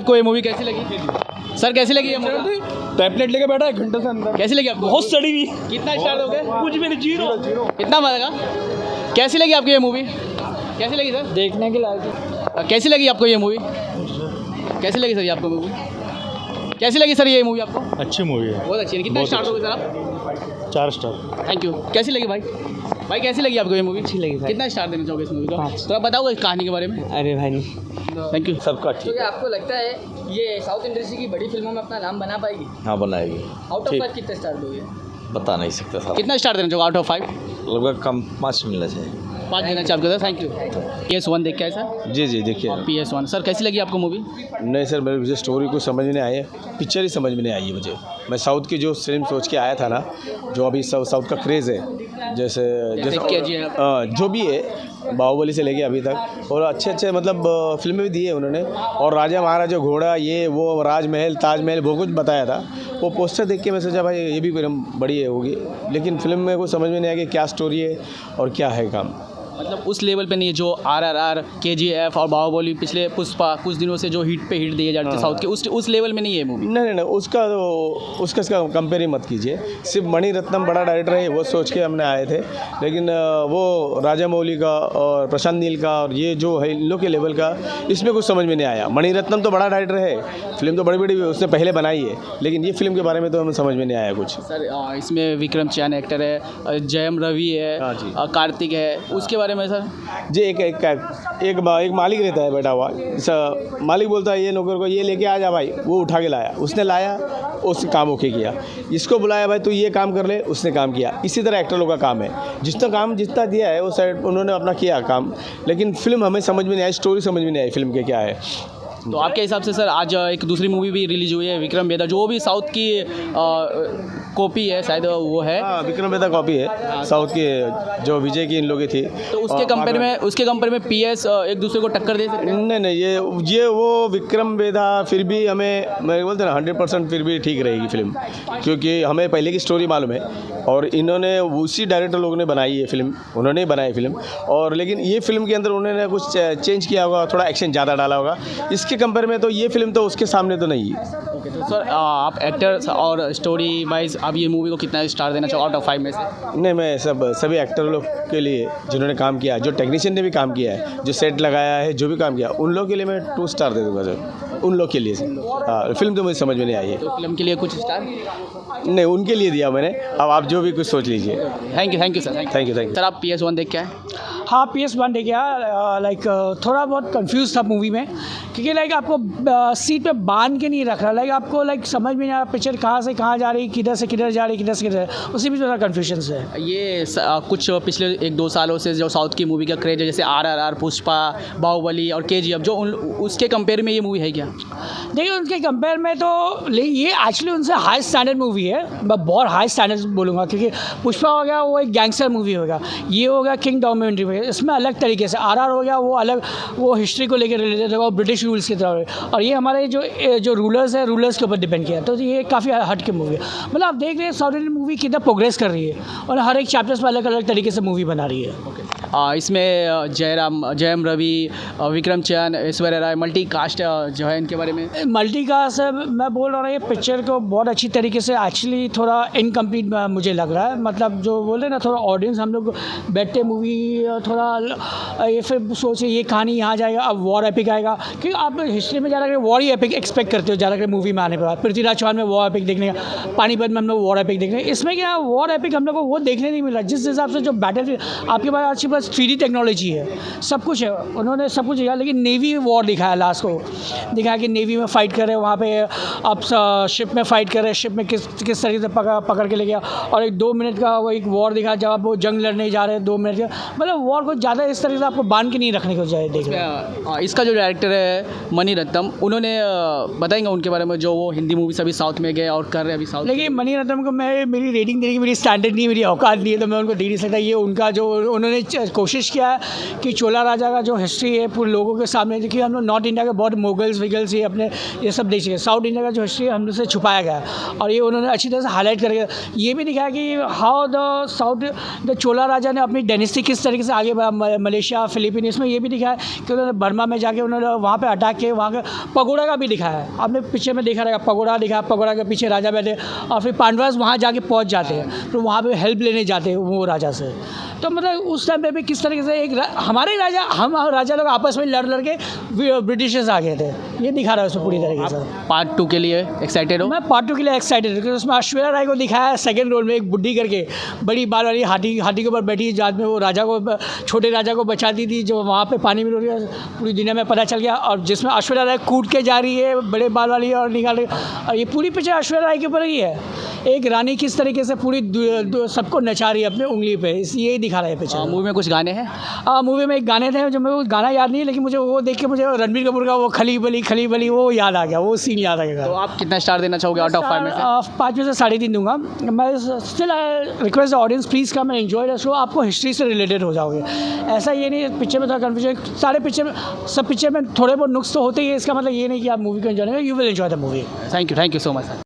आपको ये मूवी कैसी लगी? सर कैसी लगी ये मूवी? टैबलेट लेके बैठा 1 घंटे से अंदर। कैसी लगी आपको? बहुत सड़ी हुई। कितना स्टार दोगे? कुछ भी नहीं, जीरो। कितना मजेगा? कैसी लगी आपको ये मूवी? कैसी लगी सर? देखने के लायक। कैसी लगी आपको ये मूवी? कैसी लगी सर ये आपको मूवी? कैसी लगी सर ये मूवी आपको? अच्छी मूवी है, बहुत अच्छी है। कितना स्टार दोगे सर आप? 4 स्टार। Thank you. कैसी लगी भाई? भाई कैसी लगी आपको ये मूवी? अच्छी लगी भाई। कितना स्टार देना चाहोगे इस मूवी को? 5। तो आप बताओगे इस कहानी के बारे में? अरे भाई थैंक यू। सबका तो ठीक क्या आपको लगता है ये साउथ इंडस्ट्री की बड़ी फिल्मों में अपना नाम बना पाएगी? हाँ बनाएगी। आउट ऑफ ठीक। 5 कितने स्टार दोगे? बता नहीं सकता साहब, कितना स्टार देना चाहोगे आउट ऑफ 5? लगभग कम 5 मिलना चाहिए। 5 देना चाहोगे सर? Thank you. PS1 देख के आए सर? जी जी देखिए। PS1 सर कैसी लगी आपको मूवी? नहीं सर, मेरे मुझे स्टोरी कुछ समझ में नहीं आई है, पिक्चर ही समझ में नहीं आई है मुझे। मैं साउथ की जो फिल्म सोच के आया था ना, जो अभी साउथ का क्रेज़ है, जैसे KGF। जो भी है, बाहुबली से लेके अभी तक, और अच्छे अच्छे मतलब फिल्में भी दी है उन्होंने। और राजा महाराजा घोड़ा, ये वो राजमहल ताजमहल वो कुछ बताया था। वो पोस्टर देख के मैं सोचा भाई ये भी फिल्म बड़ी है होगी, लेकिन फिल्म में कुछ समझ में नहीं आया कि क्या स्टोरी है और क्या है काम। मतलब उस लेवल पे नहीं है जो RRR, KGF और बाहुबली पिछले पुष्पा कुछ दिनों से जो हिट पे हिट दिए जाते हैं साउथ के, उस लेवल में नहीं है मूवी। नहीं, उसका कंपेयर ही मत कीजिए। सिर्फ मणिरत्नम बड़ा डायरेक्टर है वो सोच के हमने आए थे, लेकिन वो राजा मौली का और प्रशांत नील का और ये जो है इन लोग के लेवल का, इसमें कुछ समझ में नहीं आया। मणिरत्नम तो बड़ा डायरेक्टर है, फिल्म तो बड़ी बड़ी उसने पहले बनाई है, लेकिन ये फिल्म के बारे में तो हमें समझ में नहीं आया कुछ। सर इसमें विक्रम चैन एक्टर है, जयम रवि है, हाँ जी। कार्तिक है, उसके बारे में सर? जी एक मालिक रहता है बैठा हुआ, मालिक बोलता है ये नौकर को ये लेके आ जा भाई, वो उठा के लाया, उसने लाया, उसने काम ओके किया। इसको बुलाया भाई तू ये काम कर ले, उसने काम किया। इसी तरह एक्टर लोग का काम है, जितना दिया है वो साइड उन्होंने अपना किया काम, लेकिन फिल्म हमें समझ में नहीं आई, स्टोरी समझ में नहीं आई फिल्म के क्या है। तो आपके हिसाब से सर आज एक दूसरी मूवी भी रिलीज हुई है विक्रम वेदा, जो भी साउथ की कॉपी है शायद वो है। हाँ, विक्रम वेदा कॉपी है साउथ की, जो विजय की इन लोगों की थी। तो उसके कंपेयर में PS एक दूसरे को टक्कर दे सकते हैं? नहीं, ये वो विक्रम वेदा फिर भी हमें, मैं बोलते ना 100% फिर भी ठीक रहेगी फिल्म, क्योंकि हमें पहले की स्टोरी मालूम है और इन्होंने उसी डायरेक्टर लोगों ने बनाई है फिल्म, उन्होंने ही बनाई फिल्म। और लेकिन ये फिल्म के अंदर उन्होंने कुछ चेंज किया होगा, थोड़ा एक्शन ज़्यादा डाला होगा। इसके कंपेयर में तो ये फिल्म तो उसके सामने तो नहीं है। ओके, तो सर आप एक्टर्स और स्टोरी वाइज आप ये मूवी को कितना स्टार देना चाहो आउट ऑफ 5 में से? नहीं, मैं सभी एक्टर लोग के लिए जिन्होंने काम किया, जो टेक्नीशियन ने भी काम किया है, जो सेट लगाया है, जो भी काम किया, उन लोग के लिए मैं 2 स्टार दे दूँगा सर, उन लोग के लिए। हाँ, फिल्म तो मुझे समझ में नहीं आई है। तो फिल्म के लिए कुछ स्टार? नहीं, उनके लिए दिया मैंने, अब आप जो भी कुछ सोच लीजिए। Thank you sir. Thank you. Sir आप PS1 देख के आए? हाँ, PS1 देख गया। लाइक थोड़ा बहुत कंफ्यूज था मूवी में, क्योंकि लाइक आपको सीट पे बांध के नहीं रख रहा, लाइक आपको लाइक समझ में नहीं आ रहा पिक्चर कहाँ से कहाँ जा रही, किधर से किधर जा रही, किधर से किधर, उसी में थोड़ा कन्फ्यूजन है। ये कुछ पिछले 1-2 सालों से जो साउथ की मूवी का क्रेज है, जैसे RRR, पुष्पा, बाहुबली और KGF, जो उसके कंपेयर में ये मूवी है क्या? देखिए उनके कंपेयर में तो ये एक्चुअली उनसे हाई स्टैंडर्ड मूवी है, मैं बहुत हाई स्टैंडर्ड बोलूँगा, क्योंकि पुष्पा हो गया वो एक गैंगस्टर मूवी होगा, ये हो गया किंग डॉक्यूमेंट्री में, इसमें अलग तरीके से। RR हो गया वो अलग, वो हिस्ट्री को लेकर रिलेटेड होगा, ब्रिटिश रूल्स की तरह, और ये हमारे जो रूलर्स है, रूलर्स के ऊपर डिपेंड किया है, तो ये काफ़ी हट के मूवी है। मतलब आप देख रहे हैं साउथ इंडियन मूवी कितना प्रोग्रेस कर रही है और हर एक चैप्टर्स में अलग अलग तरीके से मूवी बना रही है। इसमें जयम रवि, विक्रम चैन, ऐश्वर्या राय, मल्टी कास्ट जो है, इनके बारे में? मल्टी कास्ट है, मैं बोल रहा हूँ ये पिक्चर को बहुत अच्छी तरीके से, एक्चुअली थोड़ा इनकम्प्लीट मुझे लग रहा है, मतलब जो बोले ना थोड़ा ऑडियंस हम लोग बैठते मूवी थोड़ा ये फिर सोचे ये कहानी यहाँ जाएगा, अब वॉर एपिक आएगा, क्योंकि आप हिस्ट्री में ज़्यादा वॉर ही एपिक एक्सपेक्ट करते हो ज़्यादा मूवी में आने के बाद। पृथ्वीराज चौहान में वॉर एपिक देखने का, पानीपत में हम लोग वॉर एपिक देखने, इसमें क्या वॉर एपिक हम लोग को वो देखने नहीं मिला। जिस हिसाब से जो बैटल आपके पास अच्छी पास 3D टेक्नोलॉजी है, सब कुछ है, उन्होंने सब कुछ दिखाया, लेकिन नेवी वॉर दिखाया, लास्ट को दिखाया कि नेवी में फ़ाइट कर रहे हैं, वहाँ पे आप शिप में फ़ाइट कर रहे हैं, शिप में किस तरीके से पकड़ के ले गया, और एक 2 मिनट का वो एक वॉर दिखाया जब आप वो जंग लड़ने जा रहे हैं 2 मिनट का, मतलब वॉर को ज़्यादा इस तरीके से आपको बांध के नहीं रखने को चाहिए देखना। इसका जो डायरेक्टर है मणिरत्नम, उन्होंने बताएंगे उनके बारे में, जो वो हिंदी मूवी सभी साउथ में गए और कर रहे हैं अभी साउथ। लेकिन मणिरत्नम को मैं मेरी रेटिंग देने की मेरी स्टैंडर्ड नहीं, मेरी औकात नहीं है, तो मैं उनको दे नहीं सकता। ये उनका जो उन्होंने कोशिश किया है कि चोला राजा का जो हिस्ट्री है पूरे लोगों के सामने, देखिए हम लोग नॉर्थ इंडिया के बहुत मुगल्स विगल्स ये अपने ये सब देखिए, साउथ इंडिया का जो हिस्ट्री है हम लोग से छुपाया गया है और ये उन्होंने अच्छी तरह से हाईलाइट करके ये भी दिखाया कि हाउ द साउथ द चोला राजा ने अपनी डायनेस्टी किस तरीके से आगे बढ़ा, मलेशिया फिलीपीन, इसमें ये भी दिखाया कि उन्होंने बर्मा में जाके उन्होंने वहाँ पे अटैक किए, वहाँ का पगोड़ा का भी दिखाया है, आपने पीछे में देखा रहेगा पगोड़ा दिखाया, पगोड़ा के पीछे राजा बैठे और फिर पांडवास वहाँ जाके पहुँच जाते हैं, तो वहाँ पे हेल्प लेने जाते हैं वो राजा से। तो मतलब उस टाइम पे भी किस तरीके से एक हमारे राजा हम राजा लोग आपस में लड़ के ब्रिटिशर्स आ गए थे, ये दिखा रहा है उसमें पूरी तरीके से। पार्ट 2 के लिए एक्साइटेड हो? मैं पार्ट 2 के लिए एक्साइटेड हूँ क्योंकि उसमें ऐश्वर्या राय को दिखाया है सेकंड रोल में, एक बुड्ढी करके बड़ी बाल वाली हाथी के ऊपर बैठी, बाद में वो राजा को, छोटे राजा को बचाती थी जो वहाँ पे पानी में डूब गया, पूरी दुनिया में पता चल गया, और जिसमें ऐश्वर्या राय कूद के जा रही है बड़े बाल वाली और निकाल रही है, और ये पूरी पिक्चर ऐश्वर्या राय के ऊपर ही है, एक रानी किस तरीके से पूरी सबको नचा रही है अपने उंगली पे, यही दिखा रहा है पिक्चर। मूवी में कुछ गाने हैं? मूवी में एक गाने थे जो मेरे को गाना याद नहीं है, लेकिन मुझे वो देख के मुझे रणबीर कपूर का वो खली बली वो याद आ गया, वो सीन याद आ गया। तो आप कितना स्टार देना चाहोगे आउट ऑफ 5 में से? 5 में से 3.5 दूंगा मैं। Still request the audience please come and enjoy the show, आपको हिस्ट्री से रिलेटेड हो जाओगे, ऐसा ये नहीं पिक्चर में थोड़ा कन्फ्यूजन, सारे पिक्चर में सब पिक्चर में थोड़े बहुत नुक्स तो होते ही है, इसका मतलब ये नहीं कि आप मूवी को एंजॉय करेंगे, you will enjoy the movie. Thank you so much sir.